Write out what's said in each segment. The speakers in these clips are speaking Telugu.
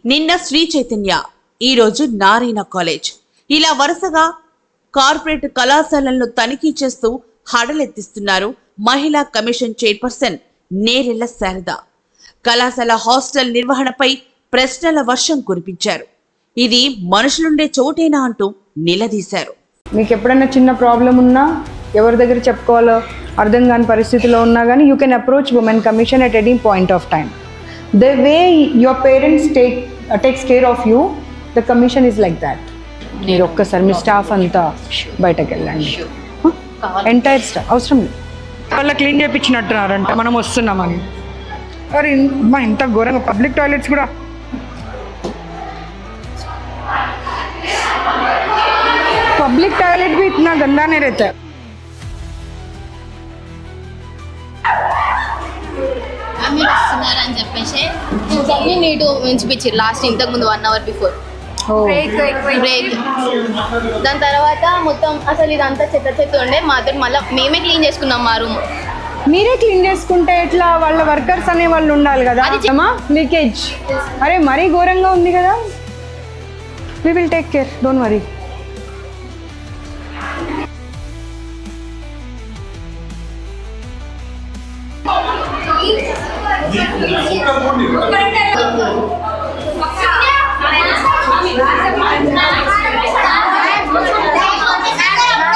నిన్న శ్రీ చైతన్య, ఈ రోజు నారాయణ కాలేజ్, ఇలా వరుసగా కార్పొరేట్ కళాశాలలను తనిఖీ చేస్తూ హడలెత్తిస్తున్నారు మహిళా కమిషన్ చైర్పర్సన్ నేరెళ్ల శారద. కళాశాల హాస్టల్ నిర్వహణపై ప్రశ్నల వర్షం కురిపించారు. ఇది మనుషులుండే చోటేనా అంటూ నిలదీశారు. మీకు ఎప్పుడైనా చిన్న ప్రాబ్లం ఉన్నా, ఎవరి దగ్గర చెప్పుకోవాలో అర్థం కాని పరిస్థితిలో ఉన్నా కానీ you can approach women commission at any point of time. The way your parents takes care of you, the commission is like that. మీరు ఒక్కసారి మీ స్టాఫ్ అంతా బయటకు వెళ్ళండి, ఎంటైర్ స్టాఫ్ అవసరం లేదు. వాళ్ళ క్లీన్ చేయించినట్టున్నారంట మనం వస్తున్నామని. అరే మా ఇంత ఘోరంగా పబ్లిక్ టాయిలెట్స్ కూడా. पब्लिक टॉयलेट भी इतना गंदा नहीं रहता है. అని చెప్పేసి నీటు ఉంచిపించారు లాస్ట్ ఇంతకు ముందు 1 hour బిఫోర్ బ్రేక్. దాని తర్వాత మొత్తం అసలు ఇదంతా చెత్త ఉండే మాత్రం మళ్ళీ మేమే క్లీన్ చేసుకున్నాం మా రూమ్. మీరే క్లీన్ చేసుకుంటే ఎట్లా? వాళ్ళ వర్కర్స్ అనే వాళ్ళు ఉండాలి కదా. లీకేజ్ అరే మరీ ఘోరంగా ఉంది కదా. We will take care, don't worry.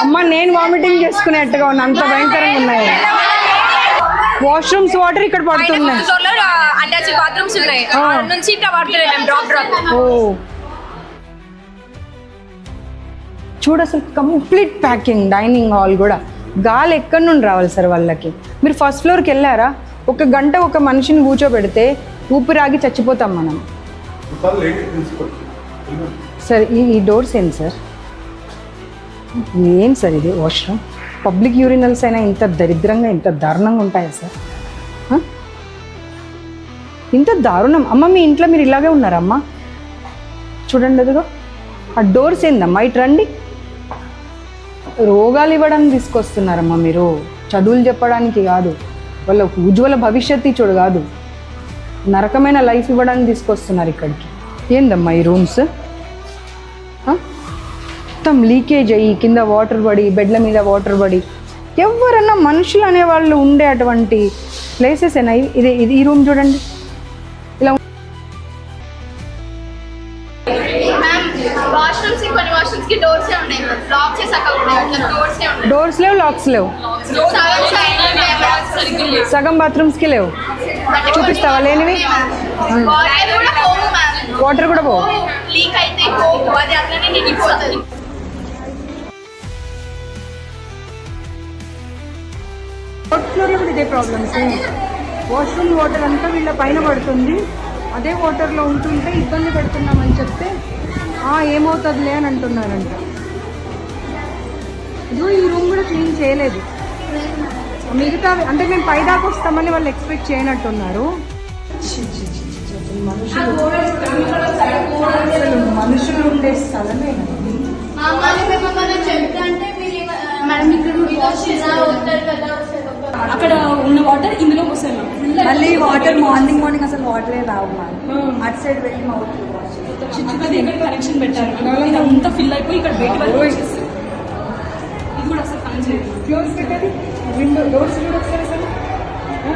అమ్మ నేను వామిటింగ్ చేసుకునేట్టుగా ఉన్నా, అంత భయంకరంగా ఉన్నాయి. వాష్రూమ్స్ వాటర్ ఇక్కడ పడుతున్నాయి. చూడు అసలు కంప్లీట్ ప్యాకింగ్. డైనింగ్ హాల్ కూడా గాలి ఎక్కడి నుండి రావాలి సార్ వాళ్ళకి? మీరు ఫస్ట్ ఫ్లోర్కి వెళ్ళారా? 1 గంట ఒక మనిషిని కూర్చోబెడితే ఊపిరాగి చచ్చిపోతాం మనం. సార్ ఈ డోర్స్ ఏంటి సార్? ఏం సార్ ఇది? వాష్రూమ్ పబ్లిక్ యూరినల్స్ అయినా ఇంత దరిద్రంగా ఇంత దారుణంగా ఉంటాయా సార్? ఇంత దారుణం. అమ్మ మీ ఇంట్లో మీరు ఇలాగే ఉన్నారమ్మా? చూడండి అదిగో ఆ డోర్స్ ఏందమ్మా? ఇటు రండి. రోగాలు ఇవ్వడానికి తీసుకొస్తున్నారమ్మా మీరు, చదువులు చెప్పడానికి కాదు, వాళ్ళ ఉజ్వల భవిష్యత్తు చూడు కాదు, నరకమైన లైఫ్ ఇవ్వడానికి తీసుకొస్తున్నారు ఇక్కడికి. ఏందమ్మా ఈ రూమ్స్? మొత్తం లీకేజ్ అయ్యి కింద వాటర్ పడి, బెడ్ల మీద వాటర్ పడి, ఎవరన్నా మనుషులు అనేవాళ్ళు ఉండే అటువంటి ప్లేసెస్ ఏనా ఇది? ఈ రూమ్ చూడండి ఇలా. డోర్స్ లేవు, లాక్స్ లేవు, సగం బాత్రూమ్స్కి లేవు. చూపిస్తావా లేనివి? వాటర్ కూడా పోవు. ఫోర్త్ ఫ్లోర్లో కూడా ఇదే ప్రాబ్లమ్స్. వాష్రూమ్ వాటర్ అంతా వీళ్ళ పైన పడుతుంది, అదే వాటర్లో ఉంటుంటే ఇబ్బంది పెడుతున్నామని చెప్తే ఏమవుతుందిలే అని అంటున్నారంట. ఇదిగో ఈ రూమ్ కూడా క్లీన్ చేయలేదు. మిగతా అంటే మేము పైదాకా వస్తామని వాళ్ళు ఎక్స్పెక్ట్ చేయనట్టున్నారు. మనుషులు ఉండే స్థలమే. అక్కడ ఉన్న వాటర్ ఇందులో వస్తాయి. మళ్ళీ వాటర్ మార్నింగ్ అసలు వాటరే రావు. అటు సైడ్ వెళ్ళి కనెక్షన్ పెట్టారు, ఇదంతా ఫిల్ అయిపోయి ఇక్కడ బయట వరకు వచ్చేసి ఇది కూడా అసలు పని చేయదు. క్లోజ్ పెట్టేది విండో డోర్స్ కూడా వస్తాయి సార్.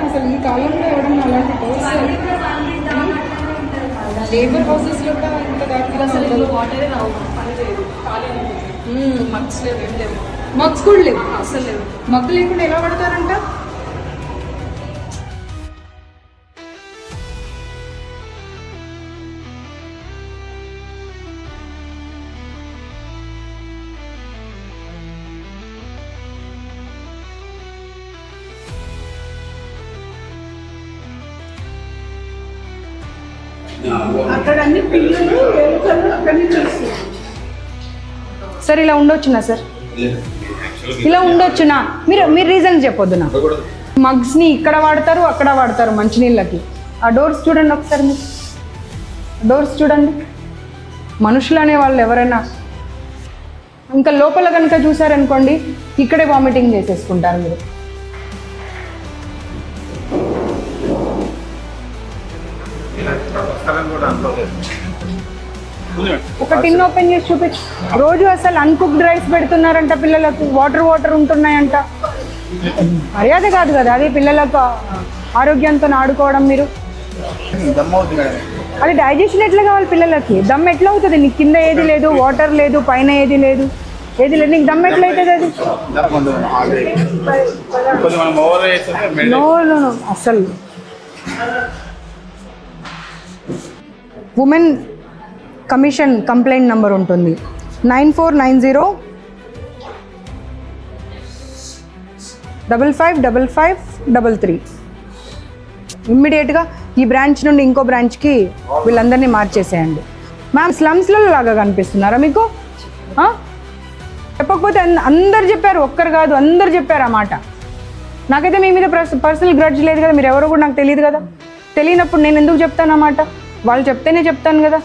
అసలు ఈ కాలంలో ఎవడన్నా అలాంటి డోర్స్? లేబర్ హౌసెస్లో కూడా ఇంత దాకా అసలు వాటరే రావు, పని చేయదు, ఖాళీ మగ్స్ లేవు, ఏం లేవు. మగ్స్ కూడా లేవు, అసలు లేవు. మగ్గు లేకుండా ఎలా పడతారంట? అక్కడ అన్ని పిల్లలు అక్కడిని చూస్తారు. సార్ ఇలా ఉండొచ్చునా సార్? ఇలా ఉండొచ్చునా? మీరు రీజన్ చెప్పొద్దు నా. మగ్స్ని ఇక్కడ వాడతారు, అక్కడ వాడతారు మంచినీళ్ళకి. ఆ డోర్స్ చూడండి ఒకసారి, మీరు డోర్స్ చూడండి. మనుషులు అనే వాళ్ళు ఎవరైనా ఇంకా లోపల కనుక చూసారనుకోండి ఇక్కడే వామిటింగ్ చేసేసుకుంటారు మీరు. స్థలం కూడా అనుకోలేదు. ఒక టిన్ ఓపెన్ చేసి చూపించు. రోజు అసలు అన్కుక్డ్ రైస్ పెడుతున్నారంట పిల్లలకు, వాటర్ ఉంటున్నాయంట. మర్యాద కాదు కదా అది, పిల్లలకు ఆరోగ్యంతో ఆడుకోవడం. మీరు అది డైజెషన్ ఎట్లా కావాలి పిల్లలకి? దమ్ ఎట్లా అవుతుంది? నీకు కింద ఏది లేదు, వాటర్ లేదు, పైన ఏది లేదు, నీకు దమ్ ఎట్లా అవుతుంది అది? నో అసలు. ఉమెన్ కమిషన్ కంప్లైంట్ నెంబర్ ఉంటుంది 9490555533. ఇమ్మీడియట్గా ఈ బ్రాంచ్ నుండి ఇంకో బ్రాంచ్కి వీళ్ళందరినీ మార్చేసేయండి. మ్యామ్ స్లమ్స్లో లాగా కనిపిస్తున్నారా మీకు? చెప్పకపోతే అందరు చెప్పారు, ఒక్కరు కాదు అందరు చెప్పారు ఆ మాట. నాకైతే మీ మీద పర్సనల్ గ్రడ్జ్ లేదు కదా, మీరు ఎవరో కూడా నాకు తెలియదు కదా. తెలియనప్పుడు నేను ఎందుకు చెప్తాను అన్నమాట? వాళ్ళు చెప్తేనే చెప్తాను కదా.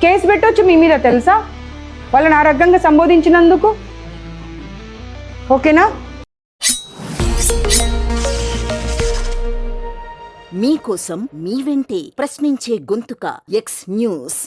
కేసు పెట్టవచ్చు మీ మీద తెలుసా, వాళ్ళని ఆ రకంగా సంబోధించినందుకు. ఓకేనా? మీకోసం మీ వెంటే ప్రశ్నించే గొంతుక ఎక్స్ న్యూస్.